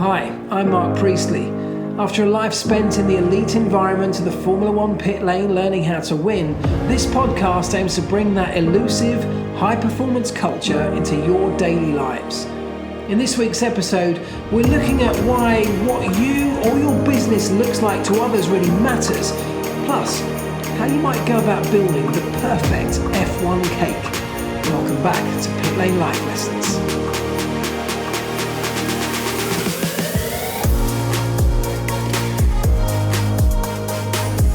Hi, I'm Marc Priestley. After a life spent in the elite environment of the Formula One pit lane learning how to win, this podcast aims to bring that elusive, high-performance culture into your daily lives. In this week's episode, we're looking at why what you or your business looks like to others really matters, plus how you might go about building the perfect F1 cake. Welcome back to Pitlane Life Lessons.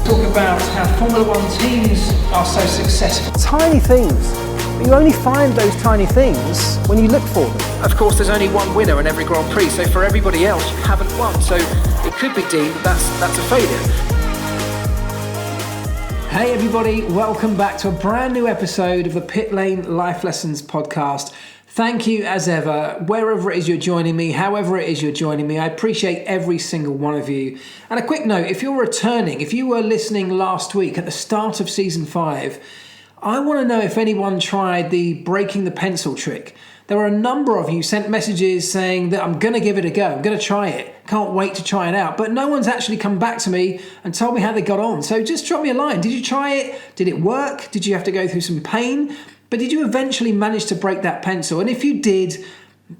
Talk about how Formula One teams are so successful. Tiny things, but you only find those tiny things when you look for them. Of course, there's only one winner in every Grand Prix, so for everybody else, you haven't won. So it could be deemed that's a failure. Hey everybody, welcome back to a brand new episode of the Pitlane Life Lessons podcast. Thank you as ever, wherever it is you're joining me, however it is you're joining me. I appreciate every single one of you. And a quick note, if you're returning, if you were listening last week at the start of season 5, I want to know if anyone tried the breaking the pencil trick. There were a number of you sent messages saying that I'm going to give it a go, I'm going to try it, can't wait to try it out. But no one's actually come back to me and told me how they got on. So just drop me a line. Did you try it? Did it work? Did you have to go through some pain? But did you eventually manage to break that pencil? And if you did,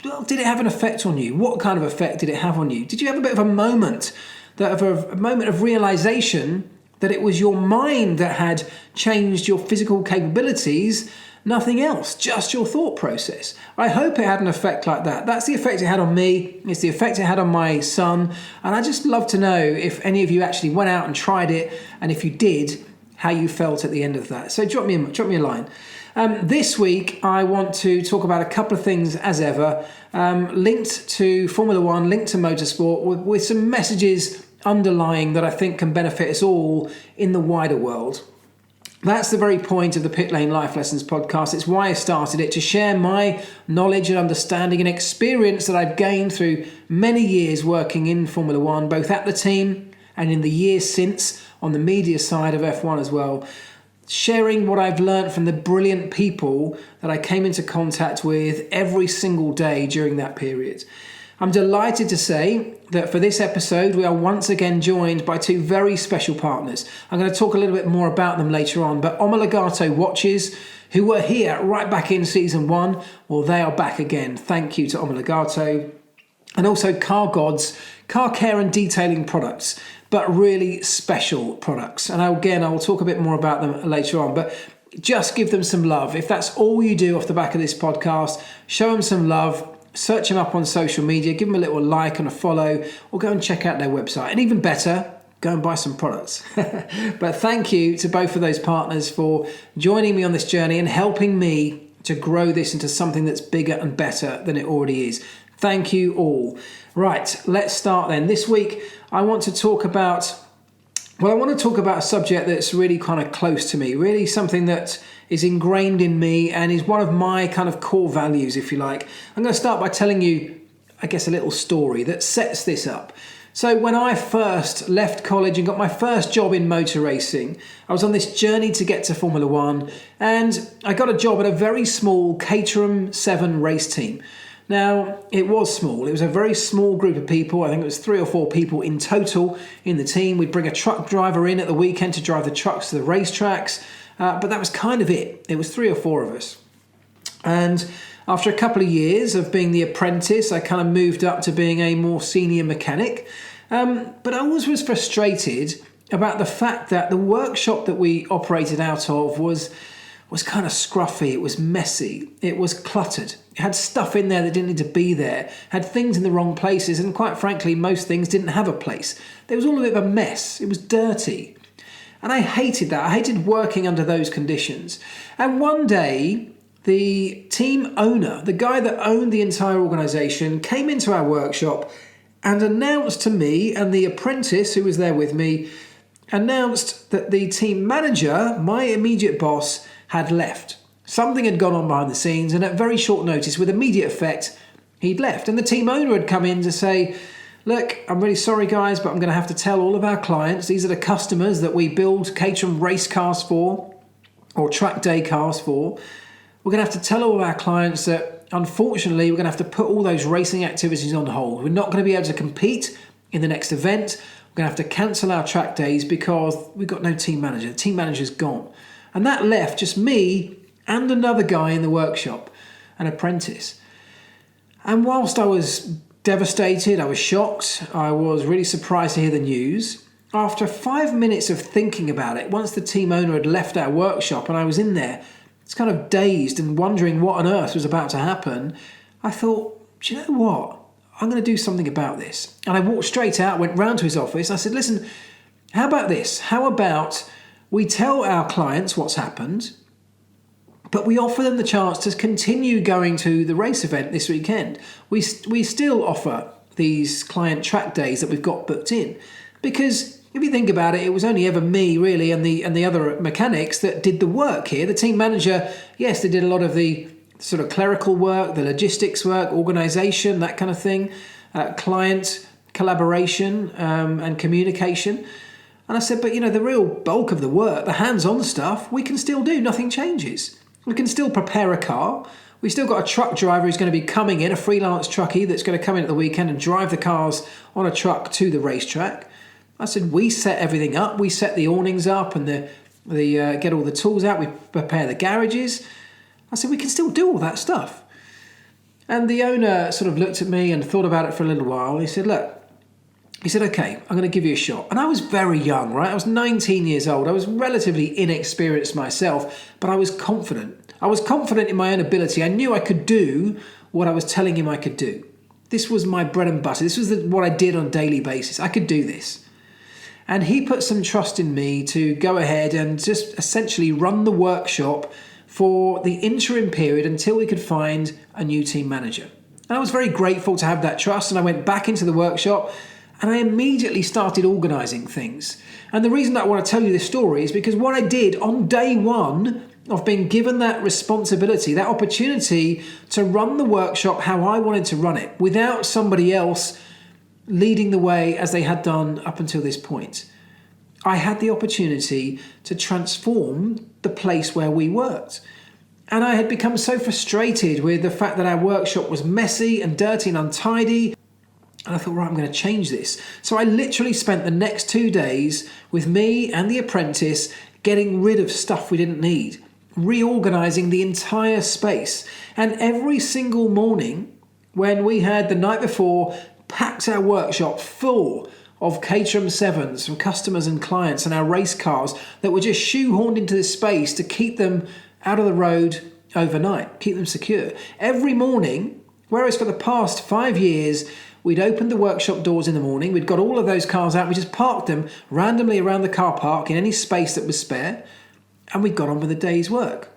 well, did it have an effect on you? What kind of effect did it have on you? Did you have a bit of a moment, a moment of realization that it was your mind that had changed your physical capabilities, nothing else, just your thought process? I hope it had an effect like that. That's the effect it had on me. It's the effect it had on my son. And I just love to know if any of you actually went out and tried it, and if you did, how you felt at the end of that. So drop me a line. This week, I want to talk about a couple of things, as ever, linked to Formula One, linked to motorsport, with some messages underlying that I think can benefit us all in the wider world. That's the very point of the Pitlane Life Lessons podcast. It's why I started it, to share my knowledge and understanding and experience that I've gained through many years working in Formula One, both at the team and in the years since on the media side of F1 as well. Sharing what I've learned from the brilliant people that I came into contact with every single day during that period. I'm delighted to say that for this episode, we are once again joined by two very special partners. I'm going to talk a little bit more about them later on, but Omologato Watches, who were here right back in season 1, well, they are back again. Thank you to Omologato. And also Car Gods, car care and detailing products, but really special products. And again, I will talk a bit more about them later on, but just give them some love. If that's all you do off the back of this podcast, show them some love, search them up on social media, give them a little like and a follow, or go and check out their website. And even better, go and buy some products. But thank you to both of those partners for joining me on this journey and helping me to grow this into something that's bigger and better than it already is. Thank you all. Right, let's start then. This week, I want to talk about a subject that's really kind of close to me, really something that is ingrained in me and is one of my kind of core values, if you like. I'm going to start by telling you, I guess, a little story that sets this up. So when I first left college and got my first job in motor racing, I was on this journey to get to Formula One, and I got a job at a very small Caterham 7 race team. Now, it was small. It was a very small group of people. I think it was 3 or 4 people in total in the team. We'd bring a truck driver in at the weekend to drive the trucks to the racetracks. But that was kind of it. It was 3 or 4 of us. And after a couple of years of being the apprentice, I kind of moved up to being a more senior mechanic. But I always was frustrated about the fact that the workshop that we operated out of was kind of scruffy, it was messy, it was cluttered. It had stuff in there that didn't need to be there, had things in the wrong places, and quite frankly, most things didn't have a place. It was all a bit of a mess, it was dirty. And I hated that, I hated working under those conditions. And one day, the team owner, the guy that owned the entire organisation, came into our workshop and announced to me and the apprentice who was there with me, announced that the team manager, my immediate boss, had left. Something had gone on behind the scenes, and at very short notice, with immediate effect, he'd left. And the team owner had come in to say, look, I'm really sorry guys, but I'm going to have to tell all of our clients, these are the customers that we build Caterham race cars for, or track day cars for, we're going to have to tell all our clients that unfortunately, we're going to have to put all those racing activities on hold. We're not going to be able to compete in the next event. We're going to have to cancel our track days because we've got no team manager. The team manager's gone. And that left just me and another guy in the workshop, an apprentice. And whilst I was devastated, I was shocked, I was really surprised to hear the news. After 5 minutes of thinking about it, once the team owner had left our workshop and I was in there, it's kind of dazed and wondering what on earth was about to happen, I thought, do you know what? I'm going to do something about this. And I walked straight out, went round to his office. I said, listen, how about this? How about we tell our clients what's happened, but we offer them the chance to continue going to the race event this weekend. We still offer these client track days that we've got booked in. Because if you think about it, it was only ever me really and the other mechanics that did the work here. The team manager, yes, they did a lot of the sort of clerical work, the logistics work, organisation, that kind of thing, client collaboration and communication. And I said, but the real bulk of the work, the hands-on stuff, we can still do. Nothing changes. We can still prepare a car. We've still got a truck driver who's going to be coming in, a freelance truckie that's going to come in at the weekend and drive the cars on a truck to the racetrack. I said, we set everything up. We set the awnings up and the get all the tools out. We prepare the garages. I said, we can still do all that stuff. And the owner sort of looked at me and thought about it for a little while. He said, okay, I'm going to give you a shot. And I was very young, right? I was 19 years old. I was relatively inexperienced myself, but I was confident. I was confident in my own ability. I knew I could do what I was telling him I could do. This was my bread and butter. This was what I did on a daily basis. I could do this. And he put some trust in me to go ahead and just essentially run the workshop for the interim period until we could find a new team manager. And I was very grateful to have that trust, and I went back into the workshop and I immediately started organising things. And the reason that I want to tell you this story is because what I did on day one of being given that responsibility, that opportunity to run the workshop how I wanted to run it, without somebody else leading the way as they had done up until this point, I had the opportunity to transform the place where we worked. And I had become so frustrated with the fact that our workshop was messy and dirty and untidy. And I thought, right, I'm going to change this. So I literally spent the next 2 days with me and the apprentice getting rid of stuff we didn't need, reorganising the entire space. And every single morning when we had the night before packed our workshop full of Caterham 7s from customers and clients and our race cars that were just shoehorned into this space to keep them out of the road overnight, keep them secure. Every morning, whereas for the past 5 years, we'd opened the workshop doors in the morning, we'd got all of those cars out, we just parked them randomly around the car park in any space that was spare, and we got on with the day's work.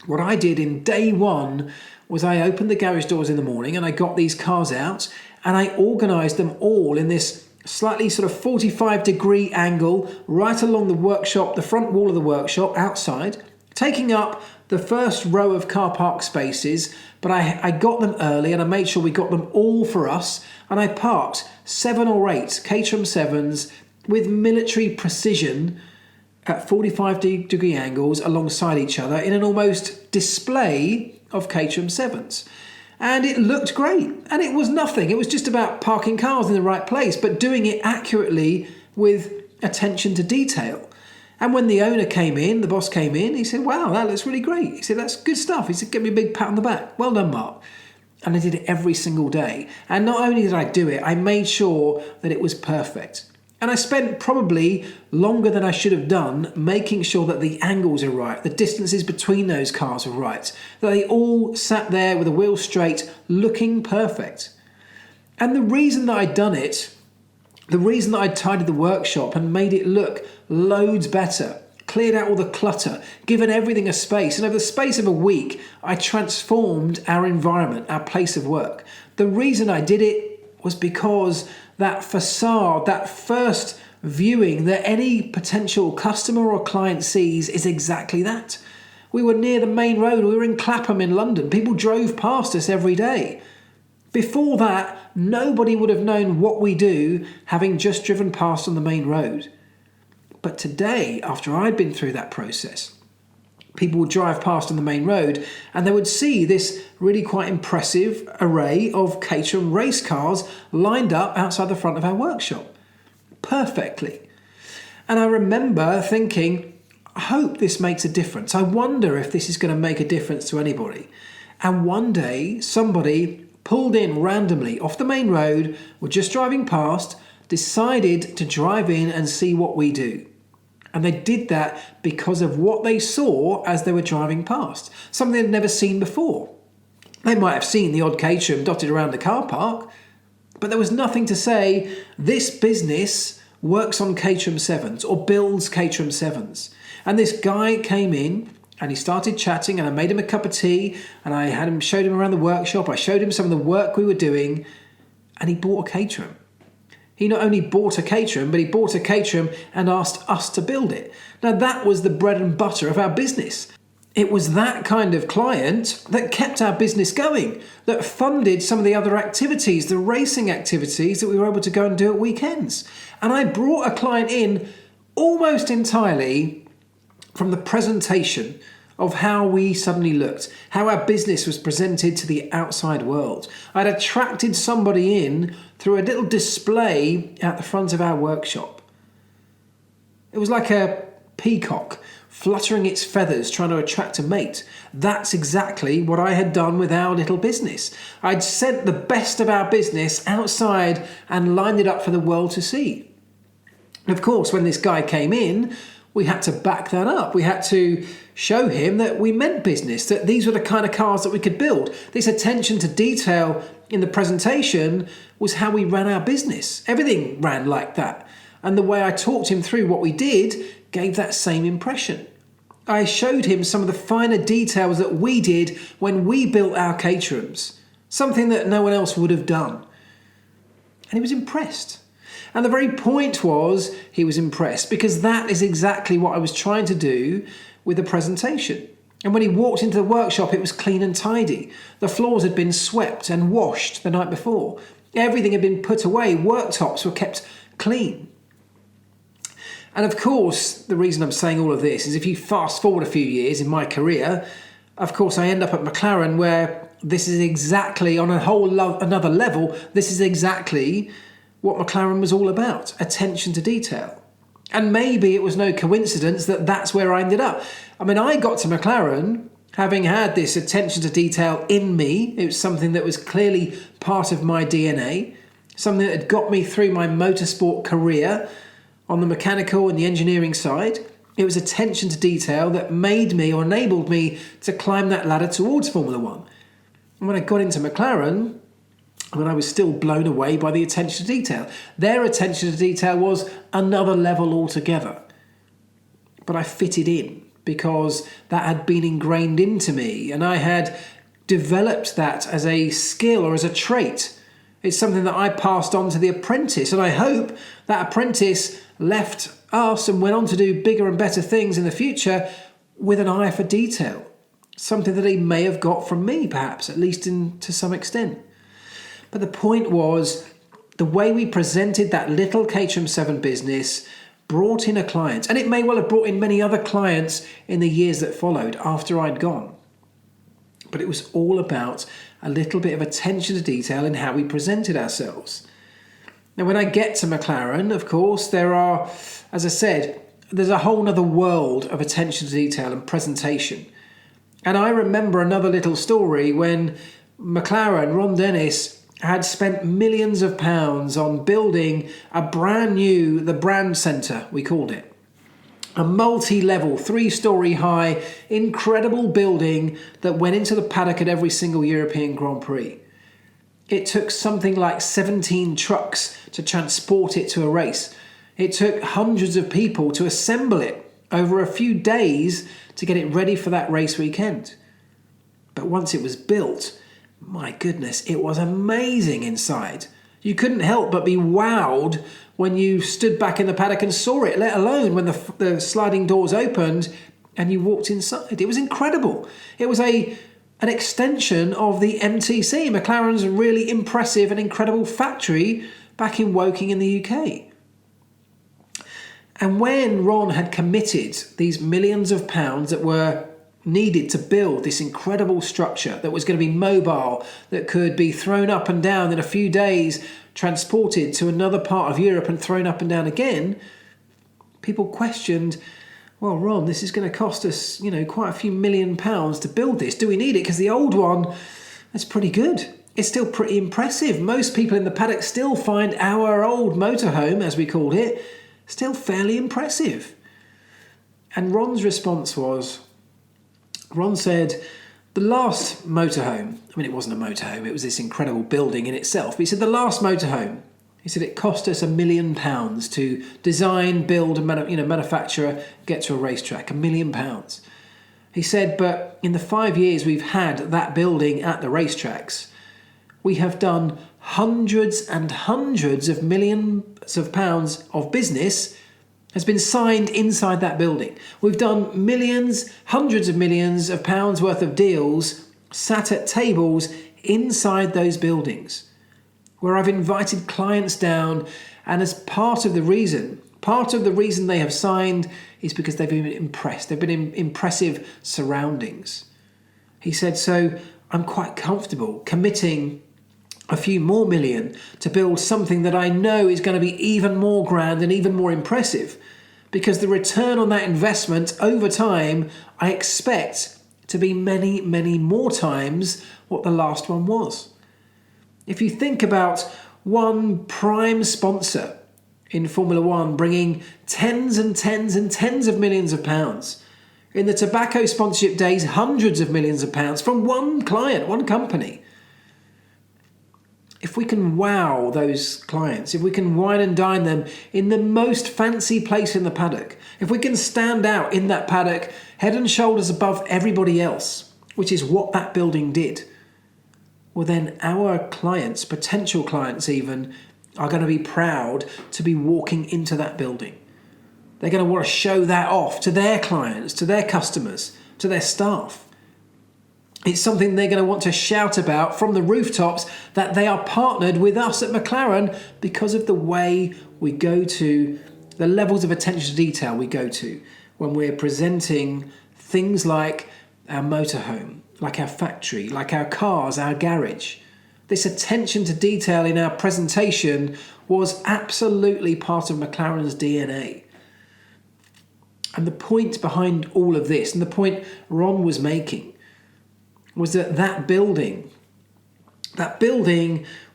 What I did in day one was I opened the garage doors in the morning and I got these cars out and I organised them all in this slightly sort of 45-degree angle right along the workshop, the front wall of the workshop outside, taking up the first row of car park spaces, but I got them early and I made sure we got them all for us, and I parked 7 or 8 Caterham 7s with military precision at 45-degree angles alongside each other in an almost display of Caterham 7s. And it looked great. And it was nothing. It was just about parking cars in the right place, but doing it accurately with attention to detail. And when the owner came in, the boss came in, he said, wow, that looks really great. He said, that's good stuff. He said, give me a big pat on the back. Well done, Mark. And I did it every single day. And not only did I do it, I made sure that it was perfect. And I spent probably longer than I should have done making sure that the angles are right, the distances between those cars are right, that they all sat there with the wheels straight, looking perfect. And the reason that I'd done it, the reason that I'd tidied the workshop and made it look loads better, cleared out all the clutter, given everything a space, and over the space of a week, I transformed our environment, our place of work. The reason I did it was because that facade, that first viewing that any potential customer or client sees is exactly that. We were near the main road. We were in Clapham in London. People drove past us every day. Before that, nobody would have known what we do having just driven past on the main road. But today, after I'd been through that process, people would drive past on the main road and they would see this really quite impressive array of Caterham race cars lined up outside the front of our workshop. Perfectly. And I remember thinking, I hope this makes a difference. I wonder if this is going to make a difference to anybody. And one day somebody pulled in randomly off the main road, were just driving past, decided to drive in and see what we do. And they did that because of what they saw as they were driving past, something they'd never seen before. They might have seen the odd Caterham dotted around the car park, but there was nothing to say, this business works on Caterham 7s or builds Caterham 7s. And this guy came in and he started chatting, and I made him a cup of tea and I showed him around the workshop. I showed him some of the work we were doing, and he bought a Caterham. He not only bought a Caterham, but he bought a Caterham and asked us to build it. Now that was the bread and butter of our business. It was that kind of client that kept our business going, that funded some of the other activities, the racing activities that we were able to go and do at weekends. And I brought a client in almost entirely from the presentation of how we suddenly looked, how our business was presented to the outside world. I'd attracted somebody in through a little display at the front of our workshop. It was like a peacock fluttering its feathers trying to attract a mate. That's exactly what I had done with our little business. I'd sent the best of our business outside and lined it up for the world to see. And of course, when this guy came in, we had to back that up. We had to show him that we meant business, that these were the kind of cars that we could build. This attention to detail in the presentation was how we ran our business. Everything ran like that. And the way I talked him through what we did gave that same impression. I showed him some of the finer details that we did when we built our Caterhams, something that no one else would have done. And he was impressed. And the very point was he was impressed, because that is exactly what I was trying to do with the presentation. And when he walked into the workshop, it was clean and tidy. The floors had been swept and washed the night before. Everything had been put away. Worktops were kept clean. And of course, the reason I'm saying all of this is if you fast forward a few years in my career, of course, I end up at McLaren, where this is exactly on a whole another level. This is exactly what McLaren was all about, attention to detail. And maybe it was no coincidence that that's where I ended up. I mean, I got to McLaren having had this attention to detail in me. It was something that was clearly part of my DNA, something that had got me through my motorsport career on the mechanical and the engineering side. It was attention to detail that made me or enabled me to climb that ladder towards Formula One. And when I got into McLaren, I was still blown away by the attention to detail. Their attention to detail was another level altogether. But I fitted in because that had been ingrained into me, and I had developed that as a skill or as a trait. It's something that I passed on to the apprentice, and I hope that apprentice left us and went on to do bigger and better things in the future with an eye for detail. Something that he may have got from me, perhaps, at least to some extent. But the point was, the way we presented that little Caterham 7 business brought in a client, and it may well have brought in many other clients in the years that followed after I'd gone. But it was all about a little bit of attention to detail in how we presented ourselves. Now, when I get to McLaren, of course, there are, as I said, there's a whole other world of attention to detail and presentation. And I remember another little story when McLaren, Ron Dennis, had spent millions of pounds on building a brand new, the brand centre, we called it. A multi-level, 3-storey high, incredible building that went into the paddock at every single European Grand Prix. It took something like 17 trucks to transport it to a race. It took hundreds of people to assemble it over a few days to get it ready for that race weekend. But once it was built, my goodness, it was amazing inside. You couldn't help but be wowed when you stood back in the paddock and saw it, let alone when the sliding doors opened and you walked inside. It was incredible. It was an extension of the MTC, McLaren's really impressive and incredible factory back in Woking in the UK. And when Ron had committed these millions of pounds that were needed to build this incredible structure that was going to be mobile, that could be thrown up and down in a few days, transported to another part of Europe and thrown up and down again, people questioned, well, Ron, this is going to cost us, quite a few £1,000,000 to build this. Do we need it? Because the old one, that's pretty good. It's still pretty impressive. Most people in the paddock still find our old motorhome, as we called it, still fairly impressive. And Ron's response was, Ron said, the last motorhome, it wasn't a motorhome, it was this incredible building in itself. But he said the last motorhome, he said it cost us £1,000,000 to design, build, and manufacture, get to a racetrack, £1,000,000. He said, but in the 5 years we've had that building at the racetracks, we have done hundreds and hundreds of millions of pounds of business has been signed inside that building. We've done millions, hundreds of millions of pounds worth of deals sat at tables inside those buildings, where I've invited clients down, and as part of the reason they have signed is because they've been impressed. They've been in impressive surroundings. He said, so I'm quite comfortable committing a few more million to build something that I know is going to be even more grand and even more impressive, because the return on that investment over time, I expect to be many, many more times what the last one was. If you think about one prime sponsor in Formula One bringing tens and tens and tens of millions of pounds, in the tobacco sponsorship days, hundreds of millions of pounds from one client, one company. If we can wow those clients, if we can wine and dine them in the most fancy place in the paddock, if we can stand out in that paddock head and shoulders above everybody else, which is what that building did, well then our clients, potential clients even, are going to be proud to be walking into that building. They're going to want to show that off to their clients, to their customers, to their staff. It's something they're going to want to shout about from the rooftops, that they are partnered with us at McLaren because of the way we go to, the levels of attention to detail we go to when we're presenting things like our motorhome, like our factory, like our cars, our garage. This attention to detail in our presentation was absolutely part of McLaren's DNA. And the point behind all of this, and the point Ron was making, was that building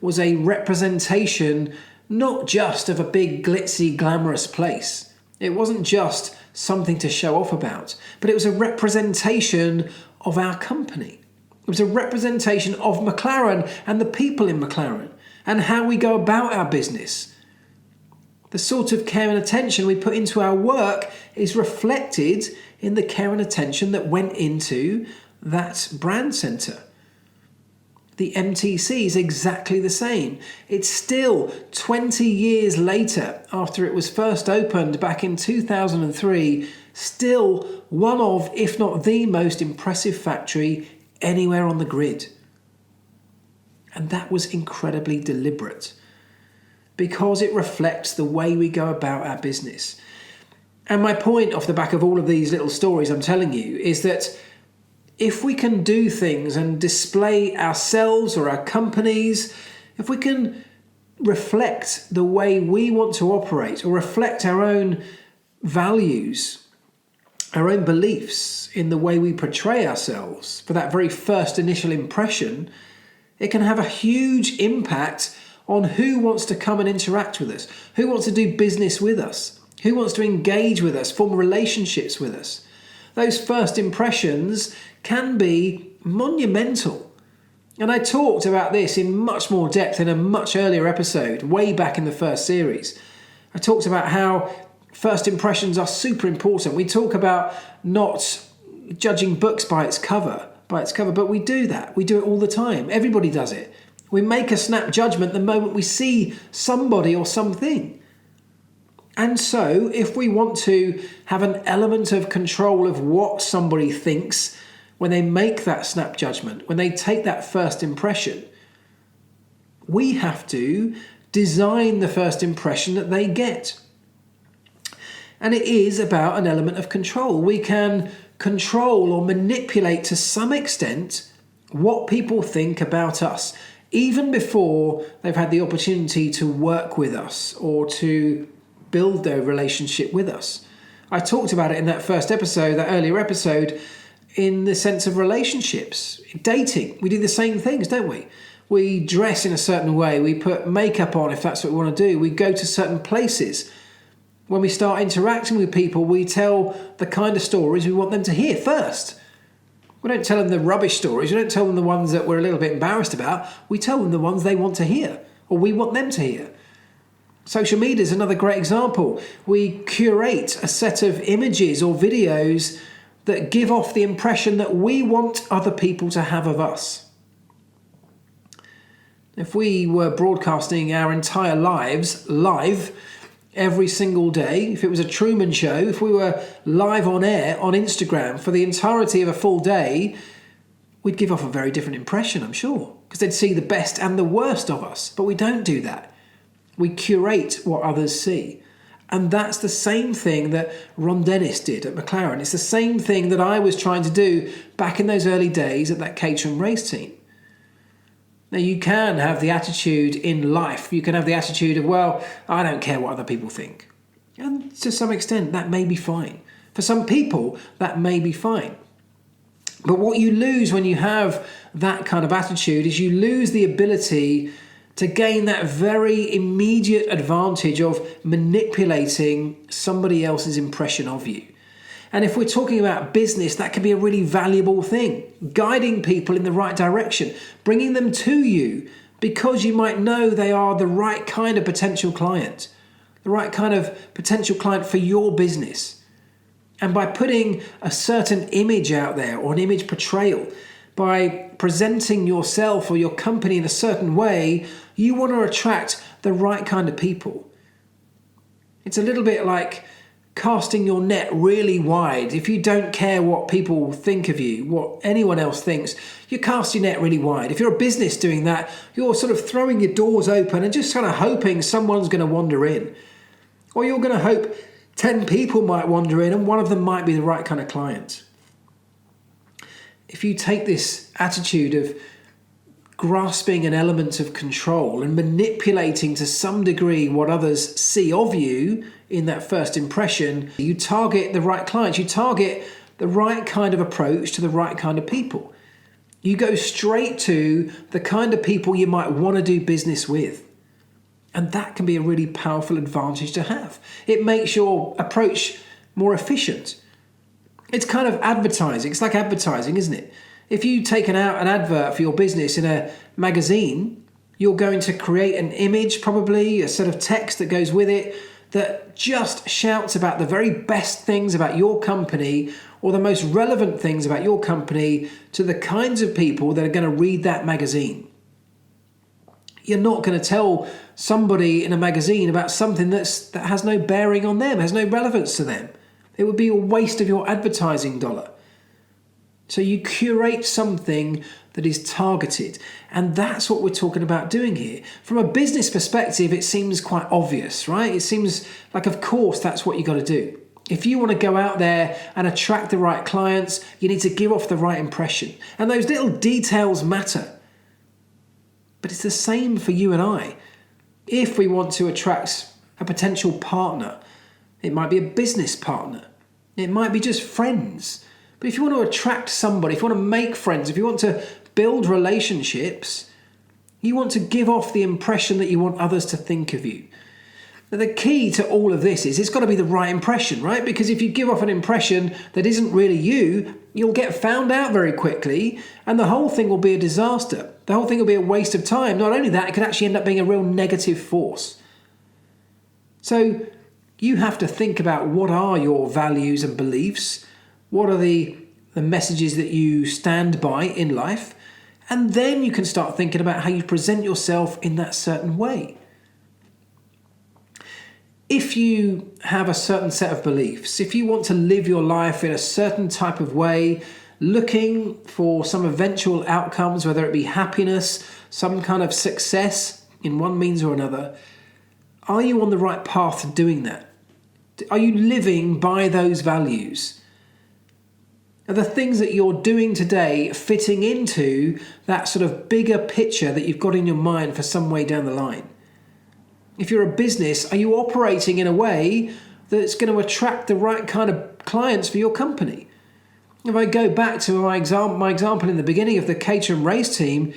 was a representation not just of a big glitzy glamorous place. It wasn't just something to show off about, but it was a representation of our company. It was a representation of McLaren and the people in McLaren and how we go about our business. The sort of care and attention we put into our work is reflected in the care and attention that went into that brand centre. The MTC is exactly the same. It's still 20 years later, after it was first opened back in 2003, still one of, if not the most impressive factory anywhere on the grid. And that was incredibly deliberate, because it reflects the way we go about our business. And my point off the back of all of these little stories I'm telling you is that if we can do things and display ourselves or our companies, if we can reflect the way we want to operate or reflect our own values, our own beliefs in the way we portray ourselves for that very first initial impression, it can have a huge impact on who wants to come and interact with us, who wants to do business with us, who wants to engage with us, form relationships with us. Those first impressions can be monumental. And I talked about this in much more depth in a much earlier episode, way back in the first series. I talked about how first impressions are super important. We talk about not judging books by its cover, but we do that. We do it all the time. Everybody does it. We make a snap judgment the moment we see somebody or something. And so if we want to have an element of control of what somebody thinks when they make that snap judgment, when they take that first impression, we have to design the first impression that they get. And it is about an element of control. We can control or manipulate to some extent what people think about us, even before they've had the opportunity to work with us or to build their relationship with us. I talked about it in that first episode, that earlier episode, in the sense of relationships. Dating, we do the same things, don't we? We dress in a certain way. We put makeup on if that's what we want to do. We go to certain places. When we start interacting with people, we tell the kind of stories we want them to hear first. We don't tell them the rubbish stories. We don't tell them the ones that we're a little bit embarrassed about. We tell them the ones they want to hear, or we want them to hear. Social media is another great example. We curate a set of images or videos that give off the impression that we want other people to have of us. If we were broadcasting our entire lives live every single day, if it was a Truman Show, if we were live on air on Instagram for the entirety of a full day, we'd give off a very different impression, I'm sure, because they'd see the best and the worst of us. But we don't do that. We curate what others see. And that's the same thing that Ron Dennis did at McLaren. It's the same thing that I was trying to do back in those early days at that Caterham race team. Now, you can have the attitude in life. You can have the attitude of, well, I don't care what other people think. And to some extent, that may be fine. For some people, that may be fine. But what you lose when you have that kind of attitude is you lose the ability to gain that very immediate advantage of manipulating somebody else's impression of you. And if we're talking about business, that can be a really valuable thing. Guiding people in the right direction, bringing them to you because you might know they are the right kind of potential client, the right kind of potential client for your business. And by putting a certain image out there or an image portrayal, by presenting yourself or your company in a certain way, you want to attract the right kind of people. It's a little bit like casting your net really wide. If you don't care what people think of you, what anyone else thinks, you cast your net really wide. If you're a business doing that, you're sort of throwing your doors open and just kind of hoping someone's going to wander in. Or you're going to hope 10 people might wander in and one of them might be the right kind of client. If you take this attitude of grasping an element of control and manipulating to some degree what others see of you in that first impression, you target the right clients, you target the right kind of approach to the right kind of people. You go straight to the kind of people you might want to do business with. And that can be a really powerful advantage to have. It makes your approach more efficient. It's kind of advertising. It's like advertising, isn't it? If you take an advert for your business in a magazine, you're going to create an image, probably a set of text that goes with it, that just shouts about the very best things about your company or the most relevant things about your company to the kinds of people that are going to read that magazine. You're not going to tell somebody in a magazine about something that has no bearing on them, has no relevance to them. It would be a waste of your advertising dollar. So you curate something that is targeted. And that's what we're talking about doing here. From a business perspective, it seems quite obvious, right? It seems like, of course, that's what you got to do. If you want to go out there and attract the right clients, you need to give off the right impression. And those little details matter. But it's the same for you and I. If we want to attract a potential partner, it might be a business partner. It might be just friends. But if you want to attract somebody, if you want to make friends, if you want to build relationships, you want to give off the impression that you want others to think of you. Now, the key to all of this is it's got to be the right impression, right? Because if you give off an impression that isn't really you, you'll get found out very quickly and the whole thing will be a disaster. The whole thing will be a waste of time. Not only that, it could actually end up being a real negative force. So you have to think about what are your values and beliefs, what are the messages that you stand by in life, and then you can start thinking about how you present yourself in that certain way. If you have a certain set of beliefs, if you want to live your life in a certain type of way, looking for some eventual outcomes, whether it be happiness, some kind of success in one means or another, are you on the right path to doing that? Are you living by those values? Are the things that you're doing today fitting into that sort of bigger picture that you've got in your mind for some way down the line? If you're a business, are you operating in a way that's going to attract the right kind of clients for your company? If I go back to my example in the beginning of the Caterham race team,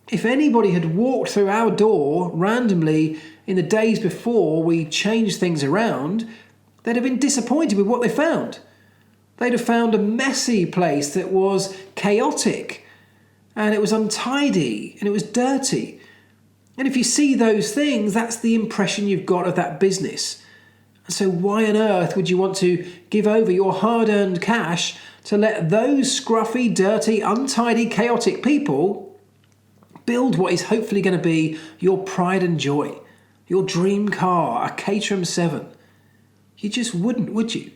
if anybody had walked through our door randomly in the days before we changed things around, they'd have been disappointed with what they found. They'd have found a messy place that was chaotic, and it was untidy, and it was dirty. And if you see those things, that's the impression you've got of that business. And so why on earth would you want to give over your hard-earned cash to let those scruffy, dirty, untidy, chaotic people build what is hopefully going to be your pride and joy, your dream car, a Caterham 7? You just wouldn't, would you?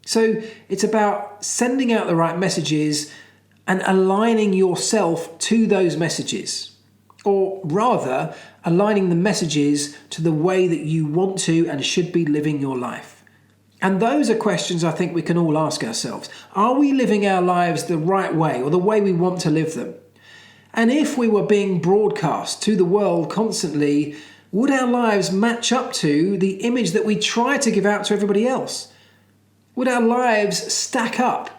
So it's about sending out the right messages and aligning yourself to those messages, or rather aligning the messages to the way that you want to and should be living your life. And those are questions I think we can all ask ourselves. Are we living our lives the right way, or the way we want to live them? And if we were being broadcast to the world constantly, would our lives match up to the image that we try to give out to everybody else? Would our lives stack up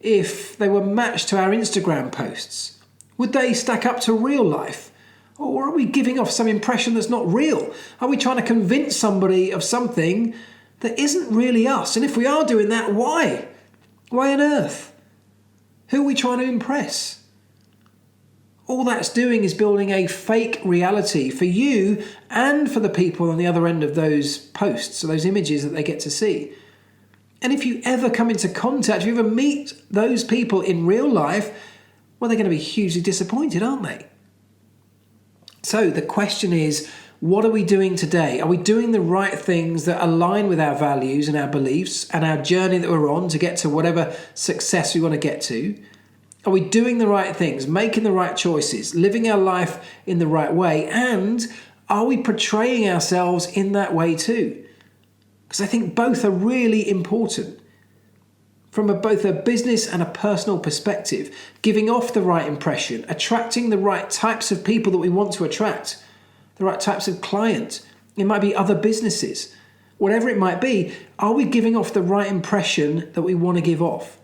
if they were matched to our Instagram posts? Would they stack up to real life? Or are we giving off some impression that's not real? Are we trying to convince somebody of something that isn't really us? And if we are doing that, why? Why on earth? Who are we trying to impress? All that's doing is building a fake reality for you and for the people on the other end of those posts, or those images that they get to see. And if you ever come into contact, if you ever meet those people in real life, well, they're going to be hugely disappointed, aren't they? So the question is, what are we doing today? Are we doing the right things that align with our values and our beliefs and our journey that we're on to get to whatever success we want to get to? Are we doing the right things, making the right choices, living our life in the right way? And are we portraying ourselves in that way too? Because I think both are really important. From both a business and a personal perspective, giving off the right impression, attracting the right types of people that we want to attract, the right types of client. It might be other businesses. Whatever it might be, are we giving off the right impression that we want to give off?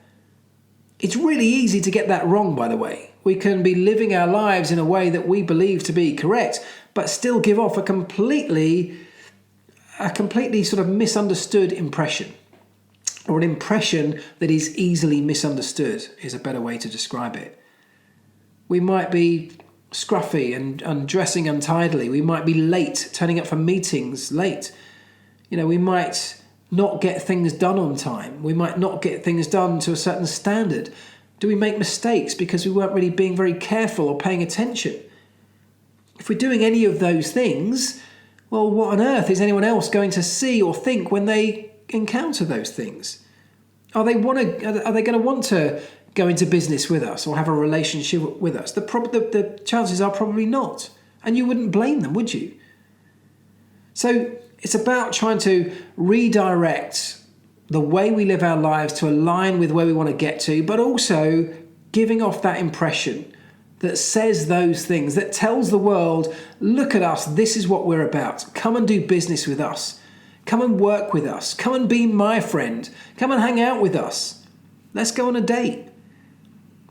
It's really easy to get that wrong, by the way. We can be living our lives in a way that we believe to be correct, but still give off a completely sort of misunderstood impression, or an impression that is easily misunderstood is a better way to describe it. We might be scruffy and dressing untidily. We might be late, turning up for meetings late. We might not get things done on time. We might not get things done to a certain standard. Do we make mistakes because we weren't really being very careful or paying attention? If we're doing any of those things, well, what on earth is anyone else going to see or think when they encounter those things? Are they going to want to go into business with us or have a relationship with us? The chances are probably not. And you wouldn't blame them, would you? So it's about trying to redirect the way we live our lives to align with where we want to get to, but also giving off that impression that says those things, that tells the world, look at us, this is what we're about. Come and do business with us. Come and work with us. Come and be my friend. Come and hang out with us. Let's go on a date.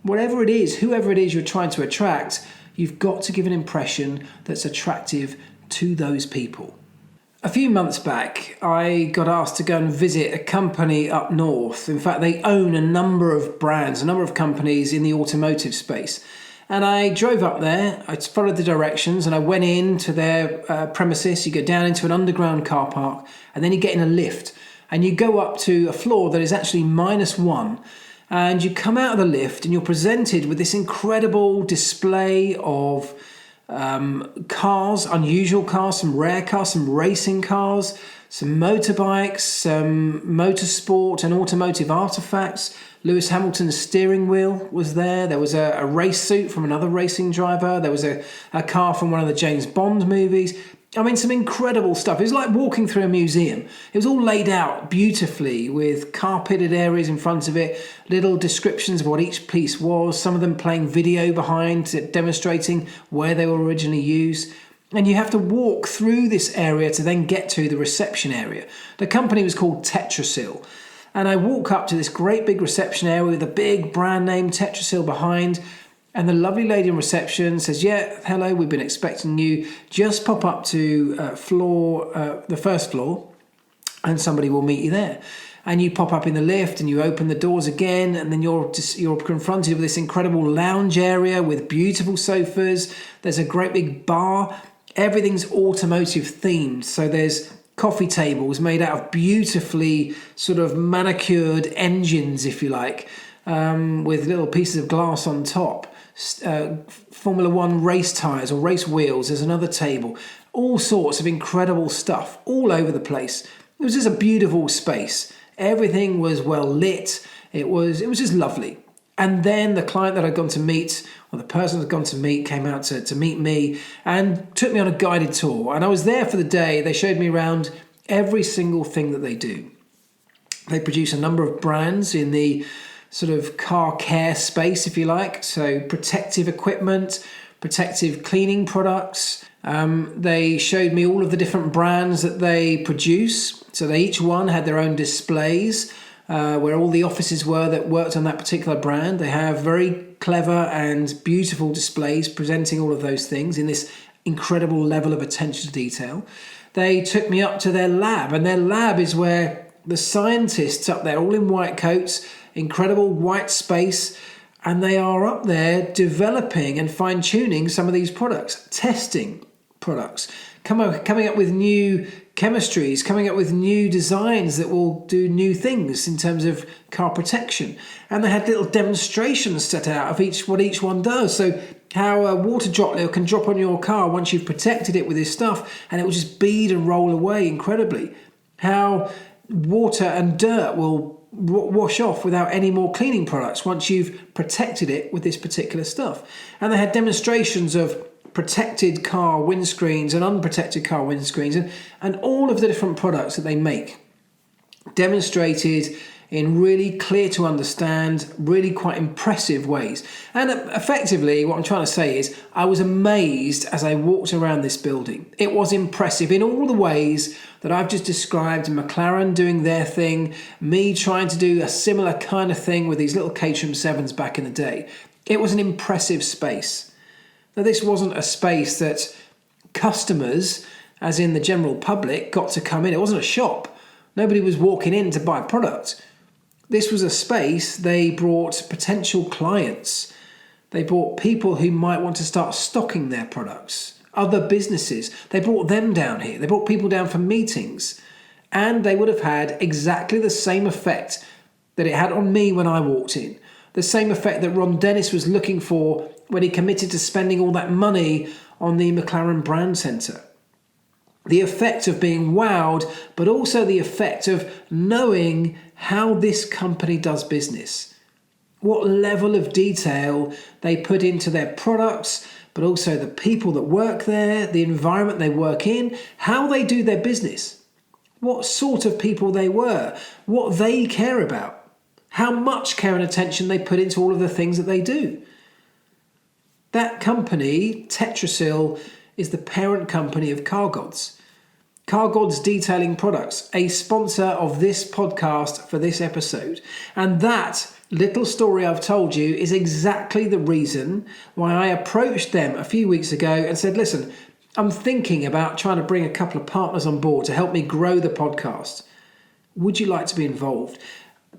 Whatever it is, whoever it is you're trying to attract, you've got to give an impression that's attractive to those people. A few months back, I got asked to go and visit a company up north. In fact, they own a number of brands, a number of companies in the automotive space. And I drove up there, I followed the directions, and I went into their premises. You go down into an underground car park, and then you get in a lift. And you go up to a floor that is actually -1. And you come out of the lift, and you're presented with this incredible display of cars, unusual cars, some rare cars, some racing cars, some motorbikes, some motorsport and automotive artifacts. Lewis Hamilton's steering wheel was there. There was a race suit from another racing driver. There was a car from one of the James Bond movies. I mean, some incredible stuff. It was like walking through a museum. It was all laid out beautifully with carpeted areas in front of it, little descriptions of what each piece was, some of them playing video behind it, demonstrating where they were originally used. And you have to walk through this area to then get to the reception area. The company was called Tetrasil. And I walk up to this great big reception area with a big brand name Tetrasil behind. And the lovely lady in reception says, yeah, hello, we've been expecting you. Just pop up to the first floor and somebody will meet you there. And you pop up in the lift and you open the doors again, and then you're confronted with this incredible lounge area with beautiful sofas. There's a great big bar. Everything's automotive themed. So there's coffee tables made out of beautifully sort of manicured engines, if you like, with little pieces of glass on top. Formula One race tyres or race wheels. There's another table. All sorts of incredible stuff all over the place. It was just a beautiful space. Everything was well lit. It was just lovely. And then the client that I'd gone to meet, or the person I'd gone to meet, came out to meet me and took me on a guided tour. And I was there for the day. They showed me around every single thing that they do. They produce a number of brands in the sort of car care space, if you like. So protective equipment, protective cleaning products. They showed me all of the different brands that they produce. So they each one had their own displays where all the offices were that worked on that particular brand. They have very clever and beautiful displays presenting all of those things in this incredible level of attention to detail. They took me up to their lab, and their lab is where the scientists up there, all in white coats, incredible white space, and they are up there developing and fine-tuning some of these products, testing products, coming up with new chemistries, coming up with new designs that will do new things in terms of car protection. And they had little demonstrations set out of what each one does. So how a water droplet can drop on your car once you've protected it with this stuff, and it will just bead and roll away incredibly. How water and dirt will wash off without any more cleaning products once you've protected it with this particular stuff. And they had demonstrations of protected car windscreens and unprotected car windscreens and all of the different products that they make demonstrated in really clear to understand, really quite impressive ways. And effectively, what I'm trying to say is I was amazed as I walked around this building. It was impressive in all the ways that I've just described. McLaren doing their thing, me trying to do a similar kind of thing with these little Caterham 7s back in the day. It was an impressive space. Now, this wasn't a space that customers, as in the general public, got to come in. It wasn't a shop. Nobody was walking in to buy a product. This was a space they brought potential clients. They brought people who might want to start stocking their products, other businesses. They brought them down here. They brought people down for meetings. And they would have had exactly the same effect that it had on me when I walked in. The same effect that Ron Dennis was looking for when he committed to spending all that money on the McLaren Brand Centre. The effect of being wowed, but also the effect of knowing how this company does business. What level of detail they put into their products, but also the people that work there, the environment they work in, how they do their business, what sort of people they were, what they care about, how much care and attention they put into all of the things that they do. That company, Tetrasil, is the parent company of Car Gods. Car Gods Detailing Products, a sponsor of this podcast for this episode. And that little story I've told you is exactly the reason why I approached them a few weeks ago and said, listen, I'm thinking about trying to bring a couple of partners on board to help me grow the podcast. Would you like to be involved?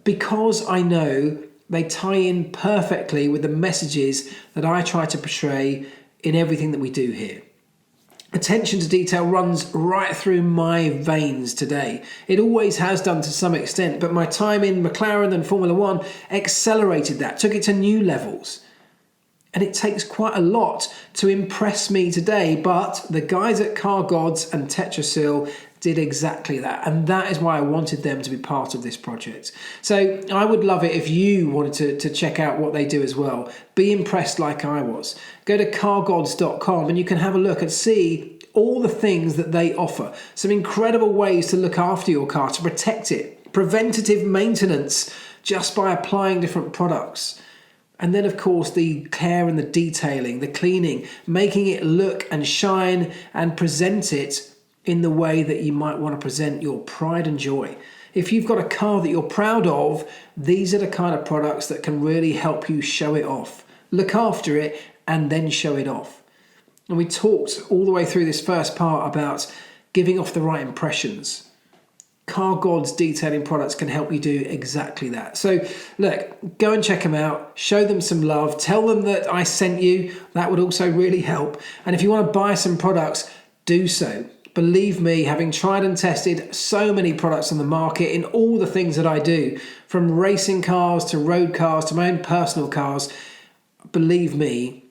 Because I know they tie in perfectly with the messages that I try to portray in everything that we do here. Attention to detail runs right through my veins today. It always has done to some extent, but my time in McLaren and Formula One accelerated that, took it to new levels. And it takes quite a lot to impress me today, but the guys at Car Gods and Tetrasil did exactly that. And that is why I wanted them to be part of this project. So I would love it if you wanted to check out what they do as well. Be impressed like I was. Go to cargods.com and you can have a look and see all the things that they offer. Some incredible ways to look after your car, to protect it. Preventative maintenance just by applying different products. And then, of course, the care and the detailing, the cleaning, making it look and shine and present it in the way that you might want to present your pride and joy. If you've got a car that you're proud of, these are the kind of products that can really help you show it off. Look after it and then show it off. And we talked all the way through this first part about giving off the right impressions. Car Gods detailing products can help you do exactly that. So look, go and check them out, show them some love, tell them that I sent you. That would also really help. And if you want to buy some products, do so. Believe me, having tried and tested so many products on the market in all the things that I do, from racing cars to road cars to my own personal cars, believe me,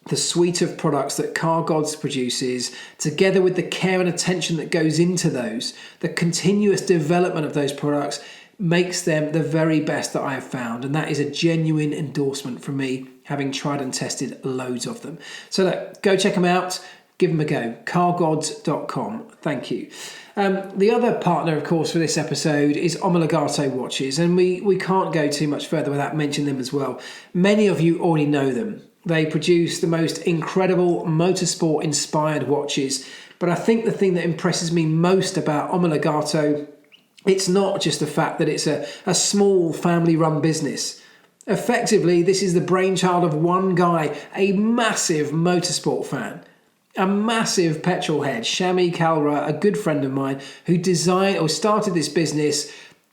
the suite of products that Car Gods produces, together with the care and attention that goes into those, the continuous development of those products, makes them the very best that I have found. And that is a genuine endorsement from me, having tried and tested loads of them. So look, go check them out. Give them a go. cargods.com. Thank you. The other partner, of course, for this episode is Omologato Watches, and we can't go too much further without mentioning them as well. Many of you already know them. They produce the most incredible motorsport-inspired watches, but I think the thing that impresses me most about Omologato, it's not just the fact that it's a small family-run business. Effectively, this is the brainchild of one guy, a massive motorsport fan. A massive petrol head, Shami Kalra, a good friend of mine, who designed or started this business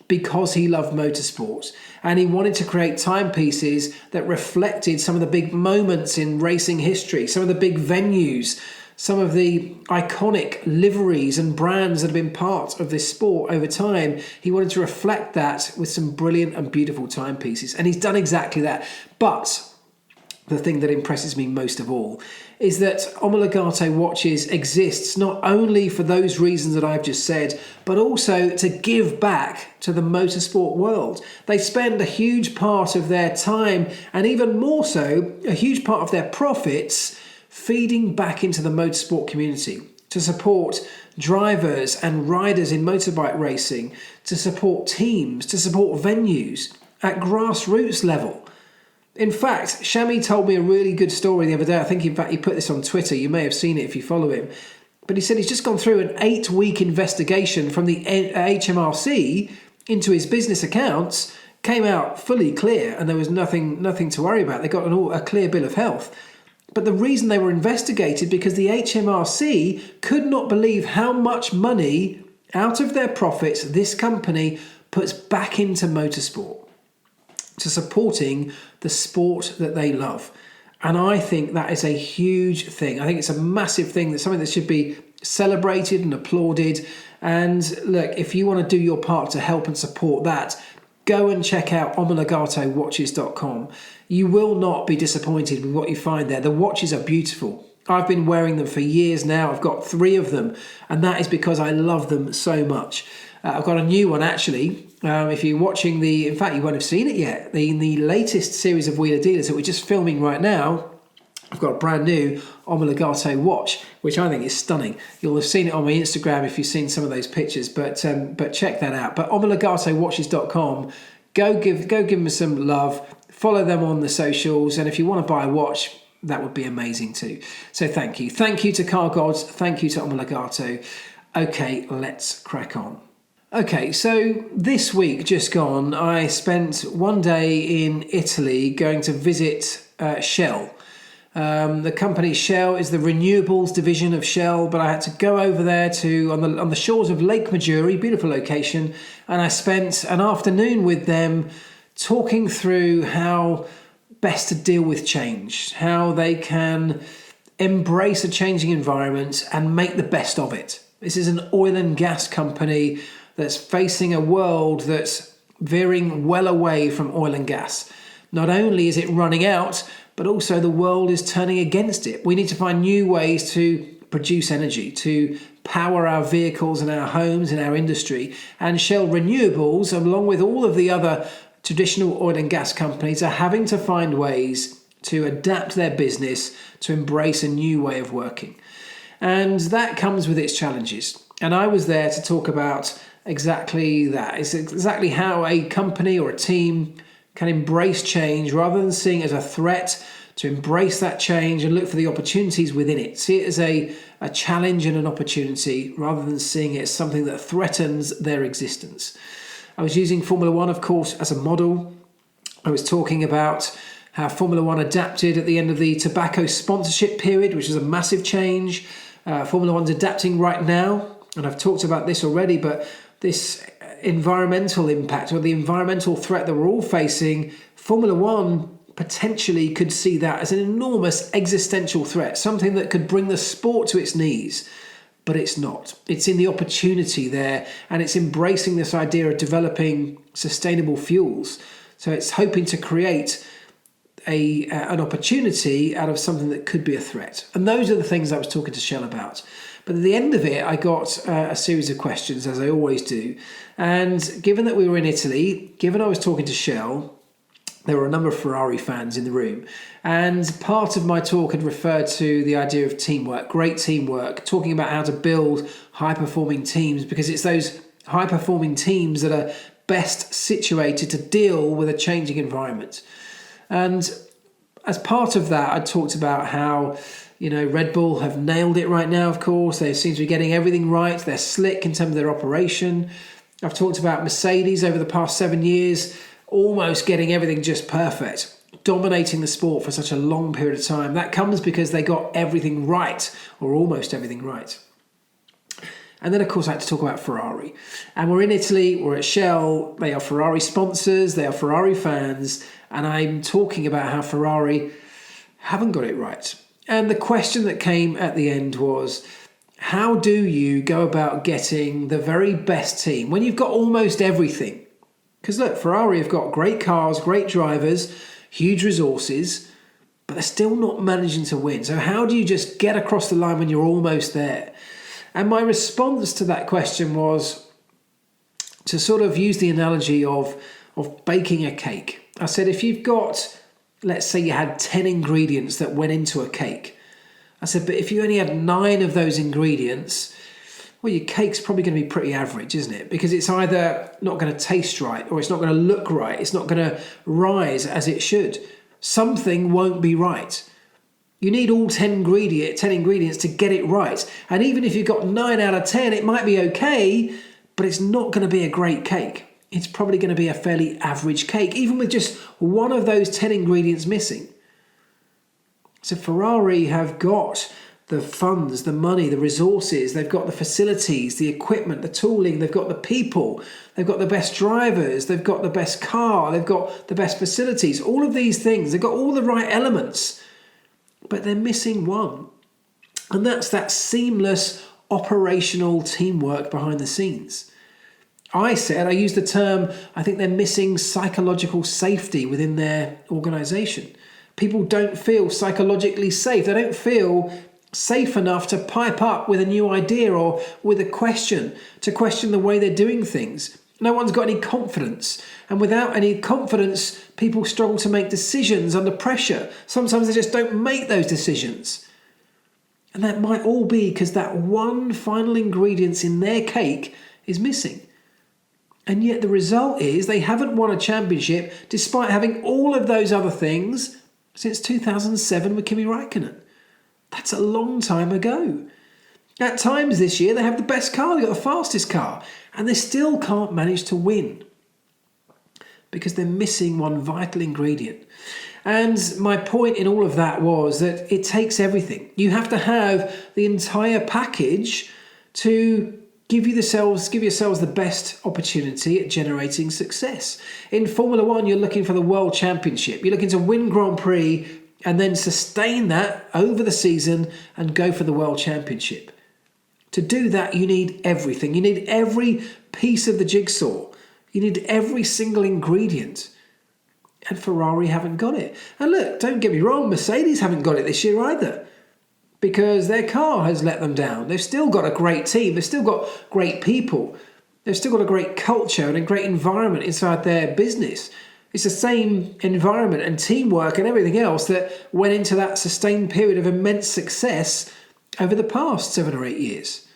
because he loved motorsports. And he wanted to create timepieces that reflected some of the big moments in racing history, some of the big venues, some of the iconic liveries and brands that have been part of this sport over time. He wanted to reflect that with some brilliant and beautiful timepieces. And he's done exactly that. But the thing that impresses me most of all is that Omologato Watches exists not only for those reasons that I've just said, but also to give back to the motorsport world. They spend a huge part of their time, and even more so, a huge part of their profits, feeding back into the motorsport community to support drivers and riders in motorbike racing, to support teams, to support venues at grassroots level. In fact, Shami told me a really good story the other day. I think, in fact, he put this on Twitter. You may have seen it if you follow him. But he said he's just gone through an 8-week investigation from the HMRC into his business accounts, came out fully clear, and there was nothing to worry about. They got a clear bill of health. But the reason they were investigated because the HMRC could not believe how much money out of their profits this company puts back into motorsport, to supporting the sport that they love. And I think that is a huge thing. I think it's a massive thing. That's something that should be celebrated and applauded. And look, if you want to do your part to help and support that, go and check out omologatowatches.com. You will not be disappointed with what you find there. The watches are beautiful. I've been wearing them for years now. I've got 3 of them, and that is because I love them so much. I've got a new one actually. If you're watching in fact you won't have seen it yet, the latest series of Wheeler Dealers that we're just filming right now, I've got a brand new Omologato watch, which I think is stunning. You'll have seen it on my Instagram if you've seen some of those pictures, but check that out. But omologatowatches.com, go give them some love, follow them on the socials, and if you want to buy a watch, that would be amazing too. So thank you. Thank you to Car Gods, thank you to Omologato. Okay, let's crack on. Okay, so this week just gone, I spent one day in Italy going to visit Shell. The company Shell is the renewables division of Shell, but I had to go over there on the shores of Lake Maggiore, beautiful location, and I spent an afternoon with them talking through how best to deal with change, how they can embrace a changing environment and make the best of it. This is an oil and gas company that's facing a world that's veering well away from oil and gas. Not only is it running out, but also the world is turning against it. We need to find new ways to produce energy, to power our vehicles and our homes and our industry. And Shell Renewables, along with all of the other traditional oil and gas companies, are having to find ways to adapt their business to embrace a new way of working. And that comes with its challenges. And I was there to talk about exactly that. It's exactly how a company or a team can embrace change rather than seeing it as a threat, to embrace that change and look for the opportunities within it. See it as a challenge and an opportunity rather than seeing it as something that threatens their existence. I was using Formula One, of course, as a model. I was talking about how Formula One adapted at the end of the tobacco sponsorship period, which is a massive change. Formula One's adapting right now, and I've talked about this already, but this environmental impact or the environmental threat that we're all facing, Formula One potentially could see that as an enormous existential threat, something that could bring the sport to its knees, but it's not. It's in the opportunity there, and it's embracing this idea of developing sustainable fuels. So it's hoping to create an opportunity out of something that could be a threat. And those are the things I was talking to Shell about. But at the end of it, I got a series of questions, as I always do. And given that we were in Italy, given I was talking to Shell, there were a number of Ferrari fans in the room. And part of my talk had referred to the idea of teamwork, great teamwork, talking about how to build high-performing teams, because it's those high-performing teams that are best situated to deal with a changing environment. And as part of that, I talked about how, Red Bull have nailed it right now, of course. They seem to be getting everything right. They're slick in terms of their operation. I've talked about Mercedes over the past 7 years, almost getting everything just perfect, dominating the sport for such a long period of time. That comes because they got everything right, or almost everything right. And then, of course, I had to talk about Ferrari. And we're in Italy, we're at Shell, they are Ferrari sponsors, they are Ferrari fans, and I'm talking about how Ferrari haven't got it right. And the question that came at the end was, how do you go about getting the very best team when you've got almost everything? Because look, Ferrari have got great cars, great drivers, huge resources, but they're still not managing to win. So how do you just get across the line when you're almost there? And my response to that question was to sort of use the analogy of baking a cake. I said, if you've got, let's say you had 10 ingredients that went into a cake. I said, but if you only had 9 of those ingredients, well, your cake's probably going to be pretty average, isn't it? Because it's either not going to taste right, or it's not going to look right. It's not going to rise as it should. Something won't be right. You need all 10 ingredients to get it right. And even if you've got 9 out of 10, it might be okay, but it's not going to be a great cake. It's probably going to be a fairly average cake, even with just one of those 10 ingredients missing. So Ferrari have got the funds, the money, the resources, they've got the facilities, the equipment, the tooling, they've got the people, they've got the best drivers, they've got the best car, they've got the best facilities, all of these things, they've got all the right elements, but they're missing one. And that's that seamless operational teamwork behind the scenes. I used the term, I think they're missing psychological safety within their organisation. People don't feel psychologically safe. They don't feel safe enough to pipe up with a new idea or with a question, to question the way they're doing things. No one's got any confidence. And without any confidence, people struggle to make decisions under pressure. Sometimes they just don't make those decisions. And that might all be because that one final ingredient in their cake is missing. And yet the result is they haven't won a championship despite having all of those other things since 2007 with Kimi Räikkönen. That's a long time ago. At times this year, they have the best car, they've got the fastest car, and they still can't manage to win because they're missing one vital ingredient. And my point in all of that was that it takes everything. You have to have the entire package to give yourselves the best opportunity at generating success. In Formula One, you're looking for the World Championship. You're looking to win Grand Prix and then sustain that over the season and go for the World Championship. To do that, you need everything. You need every piece of the jigsaw. You need every single ingredient. And Ferrari haven't got it. And look, don't get me wrong, Mercedes haven't got it this year either, because their car has let them down. They've still got a great team. They've still got great people. They've still got a great culture and a great environment inside their business. It's the same environment and teamwork and everything else that went into that sustained period of immense success over the past 7 or 8 years.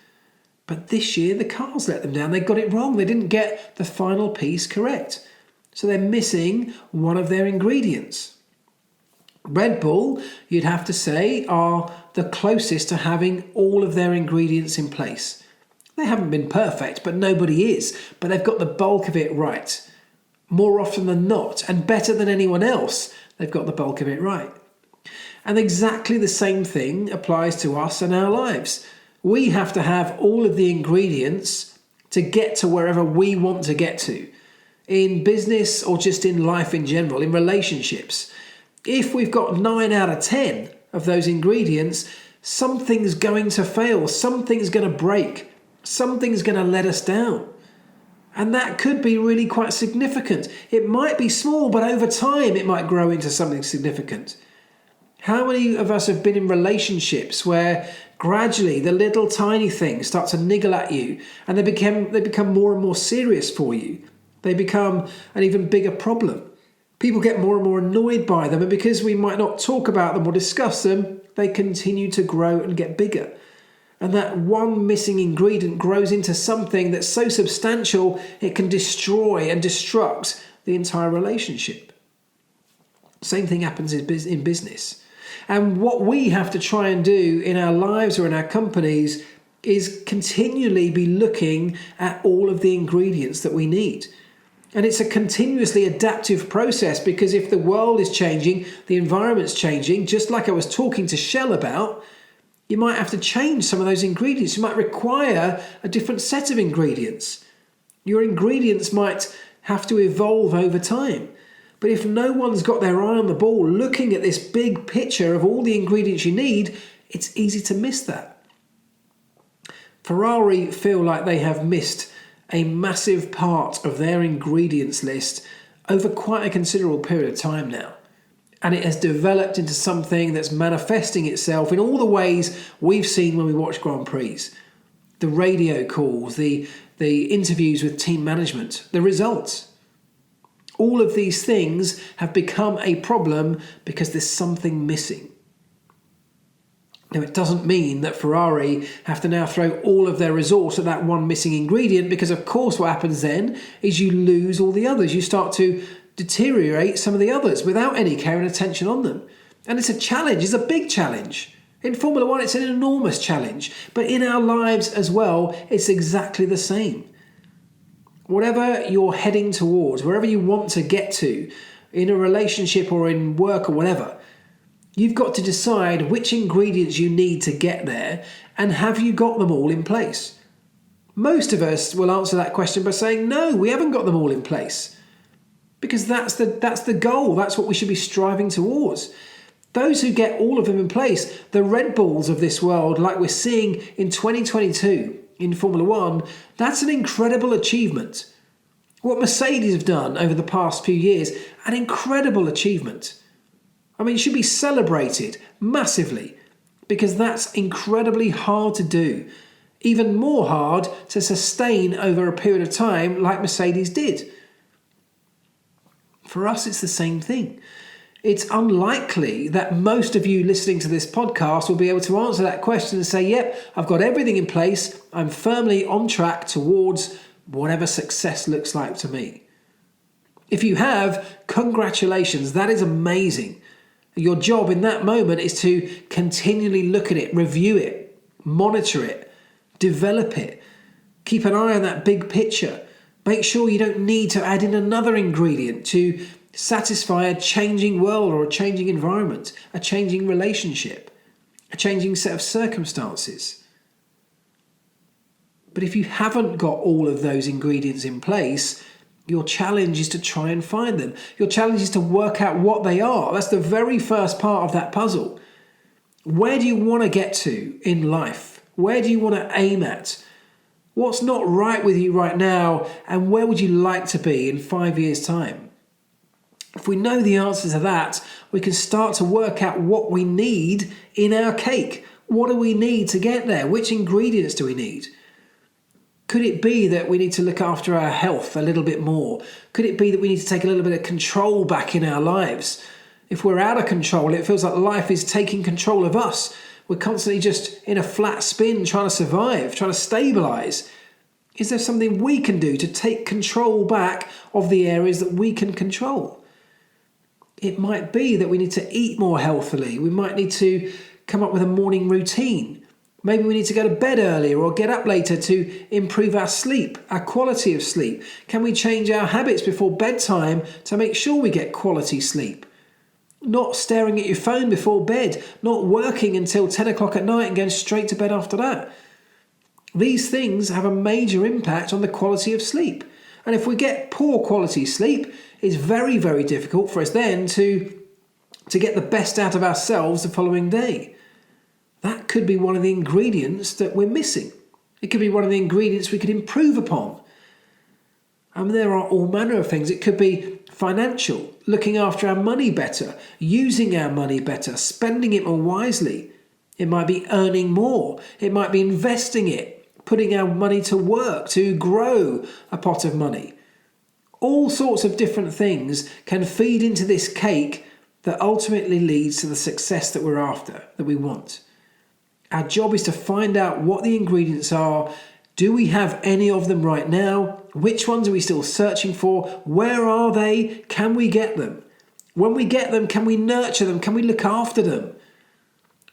But this year, the cars let them down. They got it wrong. They didn't get the final piece correct. So they're missing one of their ingredients. Red Bull, you'd have to say, are the closest to having all of their ingredients in place. They haven't been perfect, but nobody is. But they've got the bulk of it right. More often than not, and better than anyone else, they've got the bulk of it right. And exactly the same thing applies to us and our lives. We have to have all of the ingredients to get to wherever we want to get to. In business or just in life in general, in relationships. If we've got 9 out of 10 of those ingredients, something's going to fail, something's going to break, something's going to let us down. And that could be really quite significant. It might be small, but over time it might grow into something significant. How many of us have been in relationships where gradually the little tiny things start to niggle at you and they become more and more serious for you? They become an even bigger problem. People get more and more annoyed by them, and because we might not talk about them or discuss them, they continue to grow and get bigger. And that one missing ingredient grows into something that's so substantial it can destroy and destruct the entire relationship. Same thing happens in business. And what we have to try and do in our lives or in our companies is continually be looking at all of the ingredients that we need. And it's a continuously adaptive process, because if the world is changing, the environment's changing, just like I was talking to Shell about, you might have to change some of those ingredients. You might require a different set of ingredients. Your ingredients might have to evolve over time. But if no one's got their eye on the ball looking at this big picture of all the ingredients you need, it's easy to miss that. Ferrari feel like they have missed a massive part of their ingredients list over quite a considerable period of time now. And it has developed into something that's manifesting itself in all the ways we've seen when we watch Grand Prix. The radio calls, the interviews with team management, the results. All of these things have become a problem because there's something missing. Now, it doesn't mean that Ferrari have to now throw all of their resource at that one missing ingredient, because of course what happens then is you lose all the others. You start to deteriorate some of the others without any care and attention on them. And it's a challenge, it's a big challenge. In Formula One, it's an enormous challenge. But in our lives as well, it's exactly the same. Whatever you're heading towards, wherever you want to get to, in a relationship or in work or whatever, you've got to decide which ingredients you need to get there, and have you got them all in place? Most of us will answer that question by saying, no, we haven't got them all in place. Because that's the goal, that's what we should be striving towards. Those who get all of them in place, the Red Bulls of this world, like we're seeing in 2022 in Formula One, that's an incredible achievement. What Mercedes have done over the past few years, an incredible achievement. I mean, it should be celebrated massively, because that's incredibly hard to do. Even more hard to sustain over a period of time like Mercedes did. For us, it's the same thing. It's unlikely that most of you listening to this podcast will be able to answer that question and say, yep, I've got everything in place. I'm firmly on track towards whatever success looks like to me. If you have, congratulations, that is amazing. Your job in that moment is to continually look at it, review it, monitor it, develop it. Keep an eye on that big picture. Make sure you don't need to add in another ingredient to satisfy a changing world or a changing environment, a changing relationship, a changing set of circumstances. But if you haven't got all of those ingredients in place, your challenge is to try and find them. Your challenge is to work out what they are. That's the very first part of that puzzle. Where do you want to get to in life? Where do you want to aim at? What's not right with you right now, and where would you like to be in 5 years' time? If we know the answer to that, we can start to work out what we need in our cake. What do we need to get there? Which ingredients do we need? Could it be that we need to look after our health a little bit more? Could it be that we need to take a little bit of control back in our lives? If we're out of control, it feels like life is taking control of us. We're constantly just in a flat spin trying to survive, trying to stabilize. Is there something we can do to take control back of the areas that we can control? It might be that we need to eat more healthily. We might need to come up with a morning routine. Maybe we need to go to bed earlier or get up later to improve our sleep, our quality of sleep. Can we change our habits before bedtime to make sure we get quality sleep? Not staring at your phone before bed, not working until 10 o'clock at night and going straight to bed after that. These things have a major impact on the quality of sleep. And if we get poor quality sleep, it's very, very difficult for us then to get the best out of ourselves the following day. That could be one of the ingredients that we're missing. It could be one of the ingredients we could improve upon. There are all manner of things. It could be financial, looking after our money better, using our money better, spending it more wisely. It might be earning more. It might be investing it, putting our money to work to grow a pot of money. All sorts of different things can feed into this cake that ultimately leads to the success that we're after, that we want. Our job is to find out what the ingredients are. Do we have any of them right now? Which ones are we still searching for? Where are they? Can we get them? When we get them, can we nurture them? Can we look after them?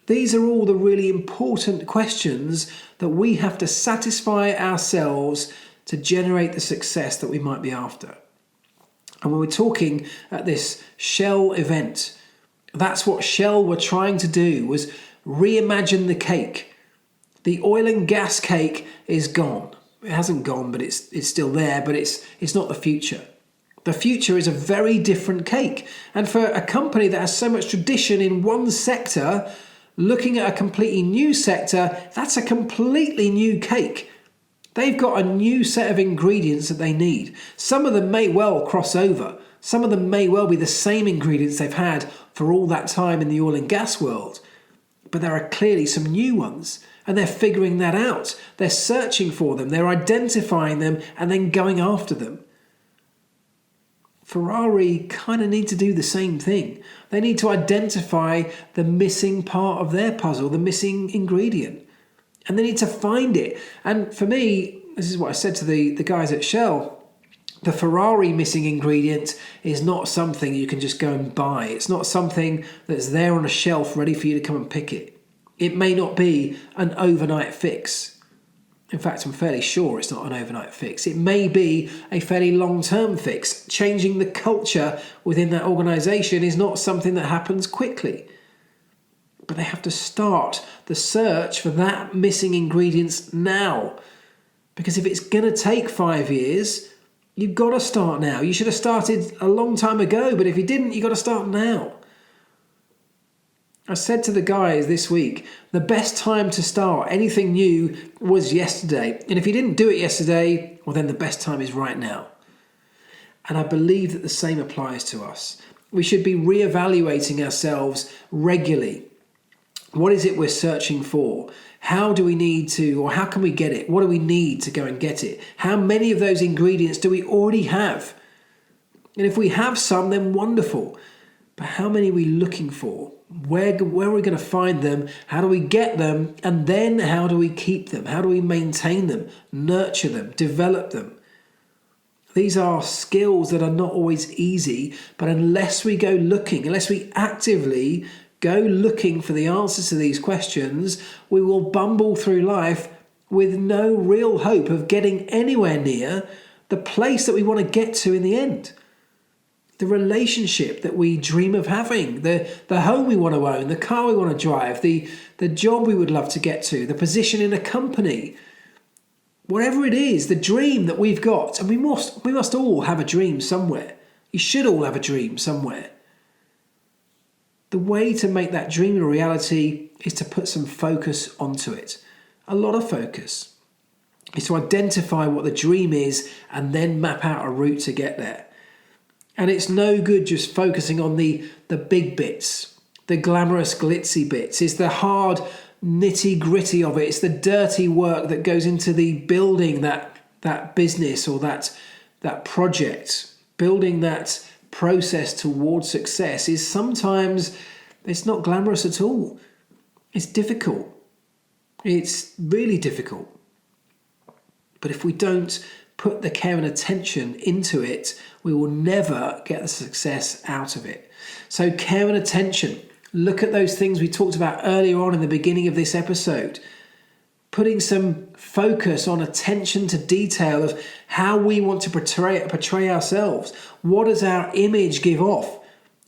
These are all the really important questions that we have to satisfy ourselves to generate the success that we might be after. And when we're talking at this Shell event, that's what Shell were trying to do, was reimagine the cake. The oil and gas cake is gone. It hasn't gone, but it's still there, but it's not the future. The future is a very different cake. And for a company that has so much tradition in one sector, looking at a completely new sector, that's a completely new cake. They've got a new set of ingredients that they need. Some of them may well cross over. Some of them may well be the same ingredients they've had for all that time in the oil and gas world. But there are clearly some new ones, and they're figuring that out. They're searching for them, they're identifying them, and then going after them. Ferrari kind of need to do the same thing. They need to identify the missing part of their puzzle, the missing ingredient. And they need to find it. And for me, this is what I said to the guys at Shell, the Ferrari missing ingredient is not something you can just go and buy. It's not something that's there on a shelf ready for you to come and pick it. It may not be an overnight fix. In fact, I'm fairly sure it's not an overnight fix. It may be a fairly long-term fix. Changing the culture within that organisation is not something that happens quickly. But they have to start the search for that missing ingredients now. Because if it's going to take 5 years, you've got to start now. You should have started a long time ago, but if you didn't, you've got to start now. I said to the guys this week, the best time to start anything new was yesterday. And if you didn't do it yesterday, well then the best time is right now. And I believe that the same applies to us. We should be reevaluating ourselves regularly. What is it we're searching for? How do we need to, or how can we get it? What do we need to go and get it? How many of those ingredients do we already have? And if we have some, then wonderful. But how many are we looking for? Where are we going to find them? How do we get them? And then how do we keep them? How do we maintain them, nurture them, develop them? These are skills that are not always easy, but unless we go looking, unless we actively go looking for the answers to these questions, we will bumble through life with no real hope of getting anywhere near the place that we want to get to in the end. The relationship that we dream of having, the home we want to own, the car we want to drive, the job we would love to get to, the position in a company, whatever it is, the dream that we've got. And we must all have a dream somewhere. You should all have a dream somewhere. The way to make that dream a reality is to put some focus onto it. A lot of focus. Is to identify what the dream is and then map out a route to get there. And it's no good just focusing on the big bits, the glamorous, glitzy bits. It's the hard, nitty-gritty of it. It's the dirty work that goes into the building that business or that project. Building that process towards success is sometimes, it's not glamorous at all. It's difficult. It's really difficult. But if we don't put the care and attention into it, we will never get the success out of it. So care and attention. Look at those things we talked about earlier on in the beginning of this episode. Putting some focus on attention to detail of how we want to portray ourselves. What does our image give off?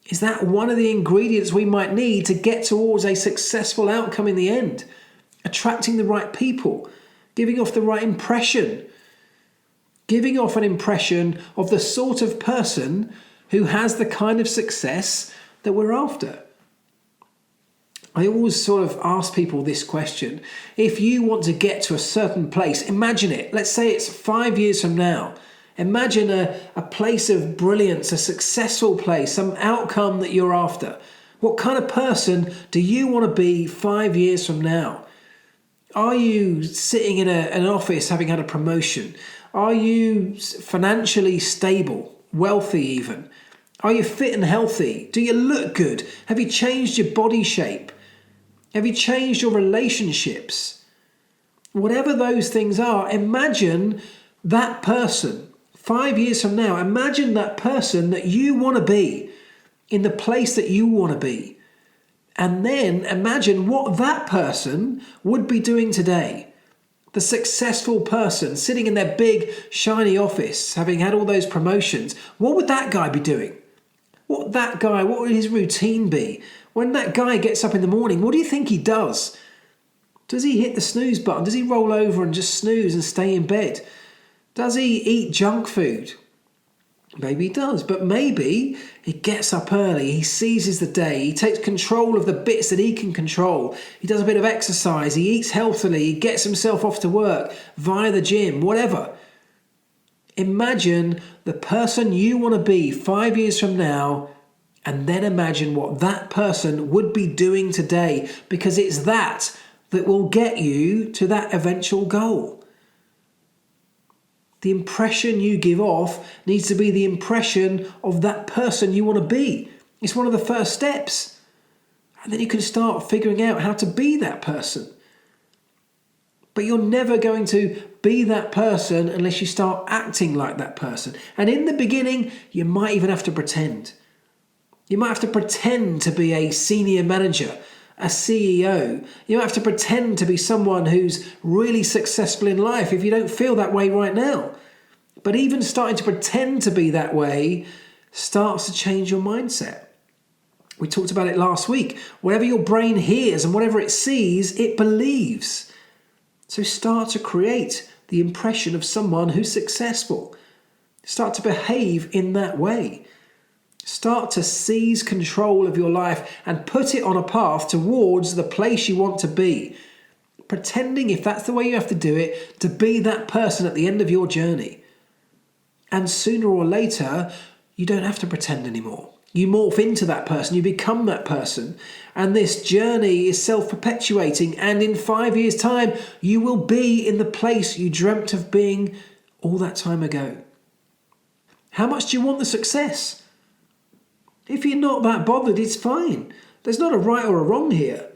Is that one of the ingredients we might need to get towards a successful outcome in the end? Attracting the right people, giving off the right impression, giving off an impression of the sort of person who has the kind of success that we're after. I always sort of ask people this question. If you want to get to a certain place, imagine it. Let's say it's 5 years from now. Imagine a place of brilliance, a successful place, some outcome that you're after. What kind of person do you want to be 5 years from now? Are you sitting in an office having had a promotion? Are you financially stable, wealthy even? Are you fit and healthy? Do you look good? Have you changed your body shape? Have you changed your relationships? Whatever those things are, imagine that person 5 years from now. Imagine that person that you want to be in the place that you want to be. And then imagine what that person would be doing today. The successful person sitting in their big, shiny office, having had all those promotions. What would that guy be doing? What would his routine be? When that guy gets up in the morning, what do you think he does? Does he hit the snooze button? Does he roll over and just snooze and stay in bed? Does he eat junk food? Maybe he does, but maybe he gets up early, he seizes the day, he takes control of the bits that he can control. He does a bit of exercise, he eats healthily, he gets himself off to work via the gym, whatever. Imagine the person you want to be 5 years from now, and then imagine what that person would be doing today, because it's that will get you to that eventual goal. The impression you give off needs to be the impression of that person you want to be. It's one of the first steps. And then you can start figuring out how to be that person. But you're never going to be that person unless you start acting like that person. And in the beginning, you might even have to pretend. You might have to pretend to be a senior manager, a CEO. You might have to pretend to be someone who's really successful in life if you don't feel that way right now. But even starting to pretend to be that way starts to change your mindset. We talked about it last week. Whatever your brain hears and whatever it sees, it believes. So start to create the impression of someone who's successful. Start to behave in that way. Start to seize control of your life and put it on a path towards the place you want to be. Pretending, if that's the way you have to do it, to be that person at the end of your journey. And sooner or later, you don't have to pretend anymore. You morph into that person, you become that person. And this journey is self-perpetuating. And in 5 years' time, you will be in the place you dreamt of being all that time ago. How much do you want the success? If you're not that bothered, it's fine. There's not a right or a wrong here.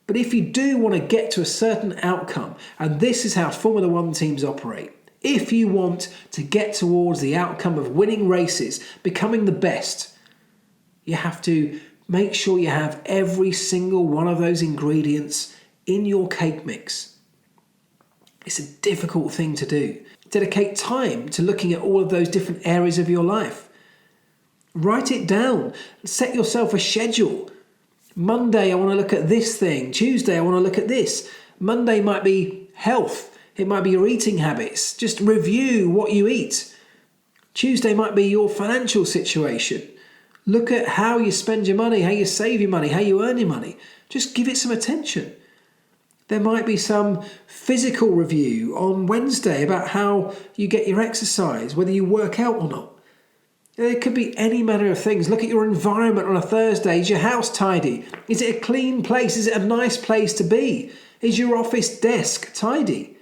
But if you do want to get to a certain outcome, and this is how Formula One teams operate, if you want to get towards the outcome of winning races, becoming the best, you have to make sure you have every single one of those ingredients in your cake mix. It's a difficult thing to do. Dedicate time to looking at all of those different areas of your life. Write it down. Set yourself a schedule. Monday, I want to look at this thing. Tuesday, I want to look at this. Monday might be health. It might be your eating habits. Just review what you eat. Tuesday might be your financial situation. Look at how you spend your money, how you save your money, how you earn your money. Just give it some attention. There might be some physical review on Wednesday about how you get your exercise, whether you work out or not. It could be any manner of things. Look at your environment on a Thursday. Is your house tidy? Is it a clean place? Is it a nice place to be? Is your office desk tidy?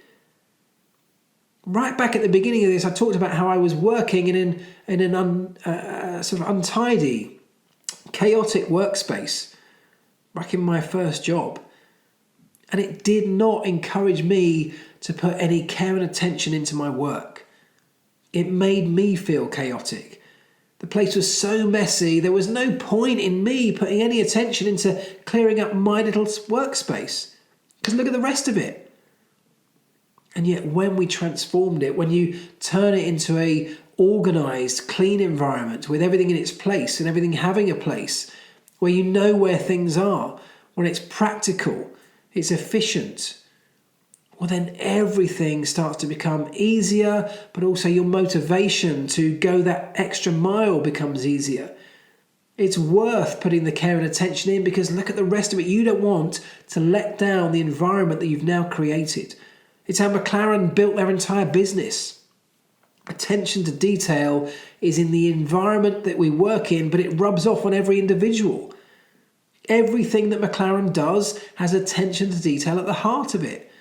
Right back at the beginning of this, I talked about how I was working in an sort of untidy, chaotic workspace back in my first job. And it did not encourage me to put any care and attention into my work. It made me feel chaotic. The place was so messy, there was no point in me putting any attention into clearing up my little workspace. Because look at the rest of it. And yet when we transformed it, when you turn it into a organised, clean environment with everything in its place and everything having a place, where you know where things are, when it's practical, it's efficient, well then everything starts to become easier, but also your motivation to go that extra mile becomes easier. It's worth putting the care and attention in because look at the rest of it. You don't want to let down the environment that you've now created. It's how McLaren built their entire business. Attention to detail is in the environment that we work in, but it rubs off on every individual. Everything that McLaren does has attention to detail at the heart of it.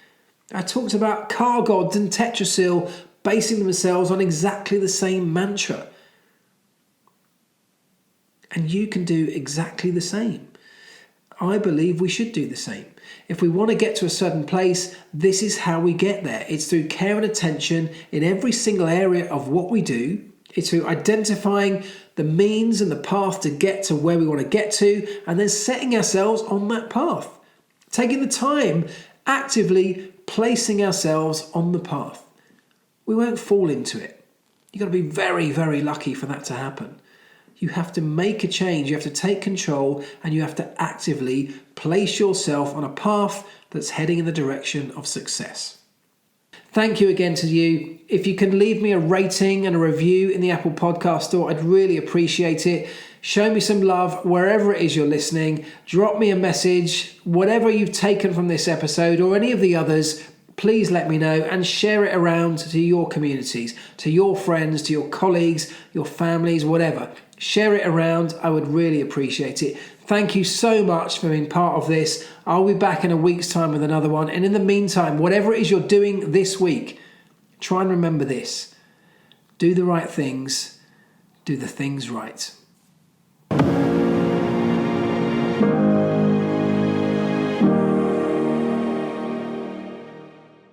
I talked about car gods and Tetrasil basing themselves on exactly the same mantra. And you can do exactly the same. I believe we should do the same. If we want to get to a certain place, this is how we get there. It's through care and attention in every single area of what we do. It's through identifying the means and the path to get to where we want to get to, and then setting ourselves on that path. Taking the time, actively placing ourselves on the path. We won't fall into it. You've got to be very, very lucky for that to happen. You have to make a change, you have to take control, and you have to actively place yourself on a path that's heading in the direction of success. Thank you again to you. If you can leave me a rating and a review in the Apple Podcast Store, I'd really appreciate it. Show me some love wherever it is you're listening. Drop me a message. Whatever you've taken from this episode or any of the others, please let me know and share it around to your communities, to your friends, to your colleagues, your families, whatever. Share it around. I would really appreciate it. Thank you so much for being part of this. I'll be back in a week's time with another one. And in the meantime, whatever it is you're doing this week, try and remember this. Do the right things. Do the things right.